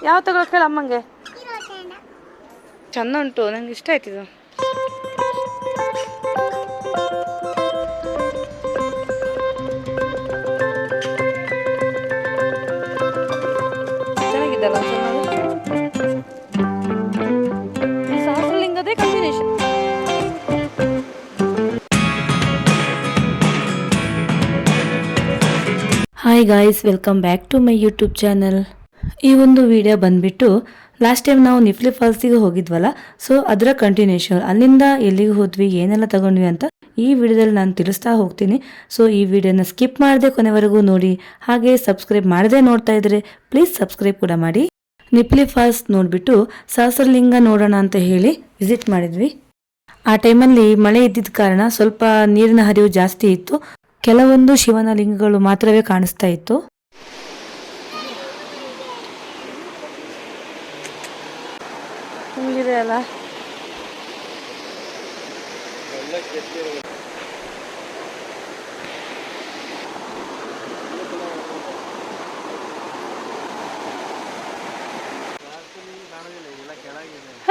ಯಾವ ತಗೊಳಕ್ ಹೇಳ ಅಮ್ಮಂಗೆ. ಚಂದ ಉಂಟು, ನಂಗೆ ಇಷ್ಟ ಆಯ್ತಿದು. ಚೆನ್ನಾಗಿದ್ದಲ್ಲ ಸಹಸ್ರಲಿಂಗದೇ combination. Hi guys, welcome back to my YouTube channel. ಈ ಒಂದು ವಿಡಿಯೋ ಬಂದ್ಬಿಟ್ಟು ಲಾಸ್ಟ್ ಟೈಮ್ ನಾವು ನಿಫ್ಲಿ ಫಾಲ್ಸಿಗೆ ಹೋಗಿದ್ವಲ್ಲ, ಸೊ ಅದರ ಕಂಟಿನ್ಯೂಷನ್. ಅಲ್ಲಿಂದ ಎಲ್ಲಿಗೆ ಹೋದ್ವಿ, ಏನೆಲ್ಲ ತಗೊಂಡ್ವಿ ಅಂತ ಈ ವಿಡಿಯೋದಲ್ಲಿ ನಾನು ತಿಳಿಸ್ತಾ ಹೋಗ್ತೀನಿ. ಸೊ ಈ ವಿಡಿಯೋನ ಸ್ಕಿಪ್ ಮಾಡದೆ ಕೊನೆವರೆಗೂ ನೋಡಿ. ಹಾಗೆ ಸಬ್ಸ್ಕ್ರೈಬ್ ಮಾಡದೆ ನೋಡ್ತಾ ಇದ್ರೆ ಪ್ಲೀಸ್ ಸಬ್ಸ್ಕ್ರೈಬ್ ಕೂಡ ಮಾಡಿ. ನಿಫ್ಲಿ ಫಾಲ್ಸ್ ನೋಡ್ಬಿಟ್ಟು ಸಹಸ್ರಲಿಂಗ ನೋಡೋಣ ಅಂತ ಹೇಳಿ ವಿಸಿಟ್ ಮಾಡಿದ್ವಿ. ಆ ಟೈಮಲ್ಲಿ ಮಳೆ ಇದ್ದಿದ್ದ ಕಾರಣ ಸ್ವಲ್ಪ ನೀರಿನ ಹರಿವು ಜಾಸ್ತಿ ಇತ್ತು. ಕೆಲವೊಂದು ಶಿವನ ಲಿಂಗಗಳು ಮಾತ್ರವೇ ಕಾಣಿಸ್ತಾ ಇತ್ತು. ಹಿಂಗಿದೆ ಅಲ್ಲ.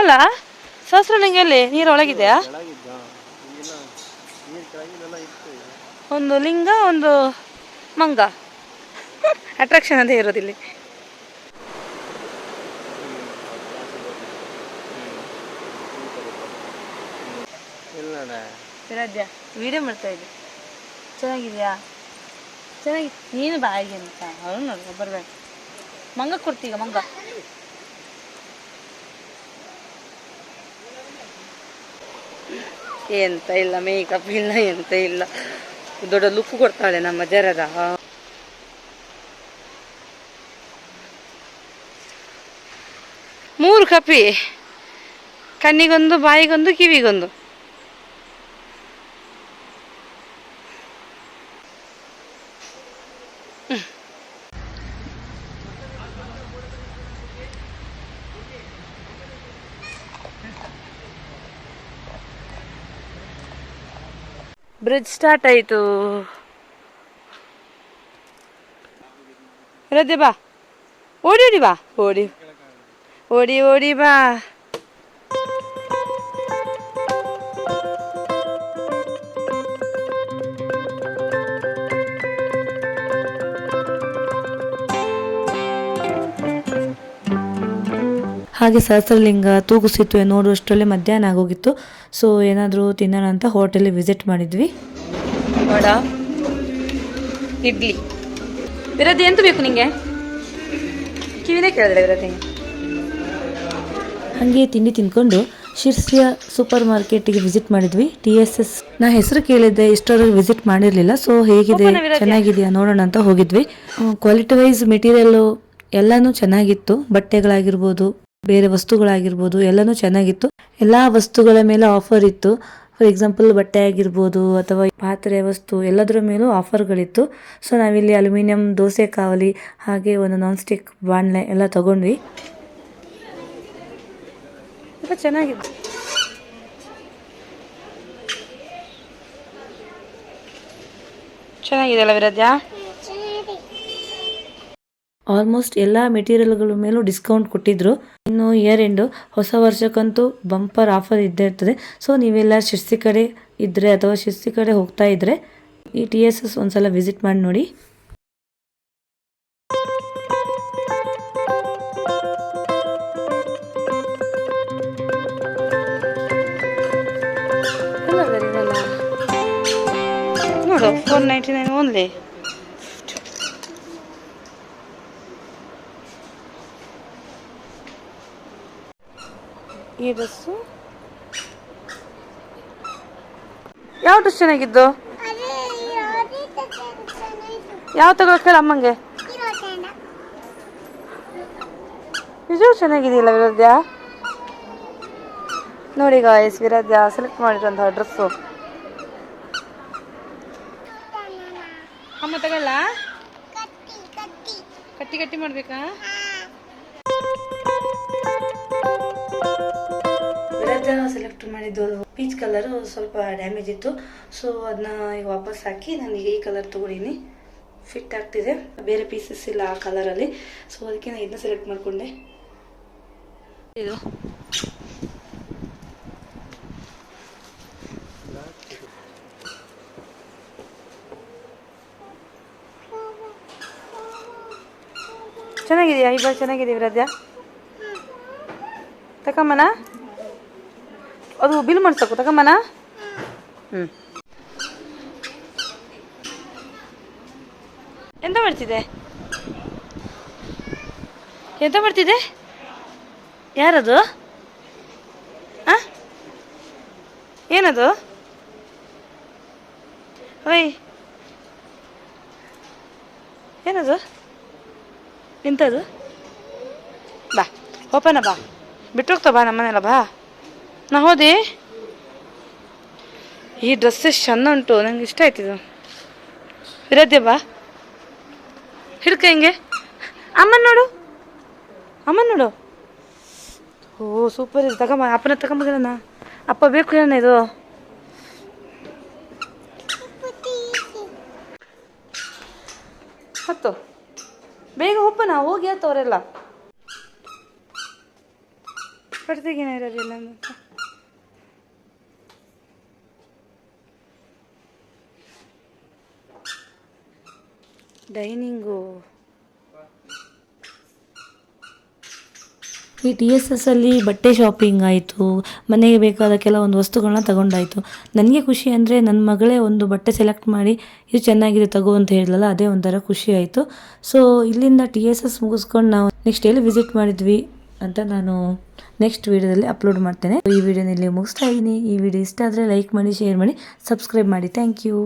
ಅಲ್ಲ ಸಹಸ್ರಲಿಂಗ ಎಲ್ಲಿ ನೀರೊಳಗಿದೆಯಾ? ಒಂದು ಲಿಂಗ, ಒಂದು ಮಂಗ. ಅಟ್ರಾಕ್ಷನ್ ಅದೇ ಇರೋದಿಲ್ಲಿ. ವಿಡಿಯೋ ಮಾಡ್ತಾ ಇದ್ದೆ. ಚೆನ್ನಾಗಿದ್ಯಾ? ಚೆನ್ನಾಗಿ ನೀನು ಬಾಯಿಗೆ ಅಂತ ಅವನು ನೋಡಿ ಬರ್ಬೇಕು. ಮಂಗ ಕೊಡ್ತೀಗ ಮಂಗ. ಎಂತ ಇಲ್ಲ, ಮೇಕಪ್ ಇಲ್ಲ, ಎಂತ ಇಲ್ಲ. ದೊಡ್ಡ ಲುಕ್ ಕೊಡ್ತಾಳೆ ನಮ್ಮ ಜರದ. 3 ಕಪಿ, ಕಣ್ಣಿಗೊಂದು, ಬಾಯಿಗೊಂದು, ಕಿವಿಗೊಂದು. ಬ್ರಿಡ್ಜ್ ಸ್ಟಾರ್ಟ್ ಆಯಿತು. ರದ್ದೆ ಬಾ, ಓಡಿ ಓಡಿ ಬಾ, ಓಡಿ ಓಡಿ ಓಡಿ ಬಾ. ಹಾಗೆ ಸಹಸ್ರಲಿಂಗ ತೂಗುಸಿತ್ತು ನೋಡುವಷ್ಟರಲ್ಲೇ ಮಧ್ಯಾಹ್ನ ಆಗೋಗಿತ್ತು. ಸೊ ಏನಾದರೂ ತಿನ್ನೋಣ ಅಂತ ಹೋಟೆಲ್ ವಿಸಿಟ್ ಮಾಡಿದ್ವಿ. ವಡ, ಇಡ್ಲಿ. ವಿರದಿ ಎಂತ ಬೇಕು ನಿಂಗೆ? ಕಿವಿನೇ ಕೇಳಿದ್ರೆ ವಿರದಿ. ಹಾಗೆ ತಿಂಡಿ ತಿನ್ಕೊಂಡು ಶಿರ್ಸಿಯ ಸೂಪರ್ ಮಾರ್ಕೆಟಿಗೆ ವಿಸಿಟ್ ಮಾಡಿದ್ವಿ. TSS ನಾ ಹೆಸರು ಕೇಳಿದ್ದೆ, ಇಷ್ಟರವರೆಗೆ ವಿಸಿಟ್ ಮಾಡಿರಲಿಲ್ಲ. ಸೊ ಹೇಗಿದೆ, ಚೆನ್ನಾಗಿದೆಯಾ ನೋಡೋಣ ಅಂತ ಹೋಗಿದ್ವಿ. ಕ್ವಾಲಿಟಿ ವೈಸ್ ಮೆಟೀರಿಯಲ್ಲು ಎಲ್ಲನೂ ಚೆನ್ನಾಗಿತ್ತು. ಬಟ್ಟೆಗಳಾಗಿರ್ಬೋದು, ಬೇರೆ ವಸ್ತುಗಳಾಗಿರ್ಬೋದು ಎಲ್ಲನೂ ಚೆನ್ನಾಗಿತ್ತು. ಎಲ್ಲ ವಸ್ತುಗಳ ಮೇಲೆ ಆಫರ್ ಇತ್ತು. ಫಾರ್ ಎಕ್ಸಾಂಪಲ್ ಬಟ್ಟೆ ಆಗಿರ್ಬೋದು ಅಥವಾ ಪಾತ್ರೆ ವಸ್ತು ಎಲ್ಲದರ ಮೇಲೂ ಆಫರ್ಗಳಿತ್ತು. ಸೊ ನಾವಿಲ್ಲಿ ಅಲ್ಯೂಮಿನಿಯಂ ದೋಸೆ ಕಾವಲಿ ಹಾಗೆ ಒಂದು ನಾನ್ ಸ್ಟಿಕ್ ಬಾಣಲೆ ಎಲ್ಲ ತಗೊಂಡ್ವಿ. ಚೆನ್ನಾಗಿದೆ. ಚೆನ್ನಾಗಿದೆ ಅಲ್ಲ ವಿರಾಜ್ಯ? ಆಲ್ಮೋಸ್ಟ್ ಎಲ್ಲ ಮೆಟೀರಿಯಲ್ಗಳ ಮೇಲೂ ಡಿಸ್ಕೌಂಟ್ ಕೊಟ್ಟಿದ್ರು. ಇನ್ನು ಇಯರ್ ಎಂಡು, ಹೊಸ ವರ್ಷಕ್ಕಂತೂ ಬಂಪರ್ ಆಫರ್ ಇದ್ದೇ ಇರ್ತದೆ. ಸೊ ನೀವೆಲ್ಲ ಶಿರ್ಸಿ ಕಡೆ ಇದ್ದರೆ ಅಥವಾ ಶಿರ್ಸಿ ಕಡೆ ಹೋಗ್ತಾ ಇದ್ದರೆ ಈ TSS ಒಂದ್ಸಲ ವಿಸಿಟ್ ಮಾಡಿ ನೋಡಿ. ನೋಡು, 499 ಓನ್ಲಿ. ಈ ಡ್ರೆಸ್ಸು ಯಾವ ಡ್ರೆಸ್ ಚೆನ್ನಾಗಿದ್ದು? ಯಾವ ತಗೊಳಕ್ ಹೇಳ ಅಮ್ಮಂಗೆ. ಇದು ಚೆನ್ನಾಗಿದೆಯಲ್ಲ ವಿರಾಜ್ಯ? ನೋಡಿ ಗಾಯ್ಸ್, ವಿರಾಜ್ಯ ಸೆಲೆಕ್ಟ್ ಮಾಡಿರುವಂತಹ ಡ್ರೆಸ್ಸು. ಅಮ್ಮ ತಗೊಳ್ಳ? ಕಟ್ಟಿ ಕಟ್ಟಿ ಮಾಡ್ಬೇಕಾ? ವಿರಾಜ ಸೆಲೆಕ್ಟ್ ಮಾಡಿದ್ದು ಪೀಚ್ ಕಲರ್ ಸ್ವಲ್ಪ ಡ್ಯಾಮೇಜ್ ಇತ್ತು. ಸೊ ಅದನ್ನ ಈಗ ವಾಪಸ್ ಹಾಕಿ ನಾನೀಗ ಈ ಕಲರ್ ತಗೊಂಡಿನಿ. ಫಿಟ್ ಆಗ್ತಿದೆ, ಬೇರೆ ಪೀಸಸ್ ಇಲ್ಲ ಆ ಕಲರಲ್ಲಿ. ಸೊ ಅದಕ್ಕೆ ನಾನು ಇದನ್ನ ಸೆಲೆಕ್ಟ್ ಮಾಡಿಕೊಂಡೆ. ಇದು ಚೆನ್ನಾಗಿದೆಯಾ? ಇವಾಗ ಚೆನ್ನಾಗಿದೆ ವಿರಾಧ್ಯ. ತಕಮ್ಮನ ಅದು ಬಿಲ್ ಮಾಡ್ಸಕು ತಕಮ್ಮನ. ಎಂತ ಮಾಡ್ತಿದ್ದೆ? ಎಂತ ಮಾಡ್ತಿದ್ದೆ? ಯಾರದು? ಏನದು? ಓಯ್ ಏನದು? ಎಂಥದ್ದು? ಬಾ ಓಪನ ಬಾ, ಬಿಟ್ಟೋಗ್ತಾ ಬಾ, ನಮ್ಮನೆಲ್ಲ ಬಾ. ನಾ ಹೋದೆ. ಈ ಡ್ರೆಸ್ ಎಷ್ಟು ಚೆಂದ ಉಂಟು, ನಂಗೆ ಇಷ್ಟ ಆಯ್ತಿದು. ವಿರಾಧ್ಯ ಬಾ, ಹಿಡ್ಕ ಹಿಂಗೆ. ಅಮ್ಮನ ನೋಡು, ಅಮ್ಮನ ನೋಡು. ಓ ಸೂಪರ್ ಇದೆ. ತಗೊಂಬ, ಅಪ್ಪನ ತಗೊಂಬ. ಅಪ್ಪ ಬೇಕು ಹೇಳೋಣ ಇದು. ಹತ್ತು ಬೇಗ ಒಪ್ಪನ, ಹೋಗಿ ಆತವರೆಲ್ಲ ಕಟ್ತಿಗೇನ ಇರೋದಿಲ್ಲ ಅಂತ. ಡೈನಿಂಗು ಈ TSS ಅಲ್ಲಿ ಬಟ್ಟೆ ಶಾಪಿಂಗ್ ಆಯಿತು, ಮನೆಗೆ ಬೇಕಾದ ಕೆಲವೊಂದು ವಸ್ತುಗಳನ್ನ ತಗೊಂಡಾಯಿತು. ನನಗೆ ಖುಷಿ ಅಂದರೆ ನನ್ನ ಮಗಳೇ ಒಂದು ಬಟ್ಟೆ ಸೆಲೆಕ್ಟ್ ಮಾಡಿ ಇದು ಚೆನ್ನಾಗಿದೆ ತಗೋ ಅಂತ ಹೇಳಿದ್ಲಲ್ಲ, ಅದೇ ಒಂಥರ ಖುಷಿ ಆಯಿತು. ಸೊ ಇಲ್ಲಿಂದ TSS ಮುಗಿಸ್ಕೊಂಡು ನಾವು ನೆಕ್ಸ್ಟ್ ಎಲ್ಲಿ ವಿಸಿಟ್ ಮಾಡಿದ್ವಿ ಅಂತ ನಾನು ನೆಕ್ಸ್ಟ್ ವೀಡಿಯೋದಲ್ಲಿ ಅಪ್ಲೋಡ್ ಮಾಡ್ತೇನೆ. ಈ ವಿಡಿಯೋನ ಇಲ್ಲಿ ಮುಗಿಸ್ತಾ ಇದ್ದೀನಿ. ಈ ವಿಡಿಯೋ ಇಷ್ಟ ಆದರೆ ಲೈಕ್ ಮಾಡಿ, ಶೇರ್ ಮಾಡಿ, ಸಬ್ಸ್ಕ್ರೈಬ್ ಮಾಡಿ. Thank you.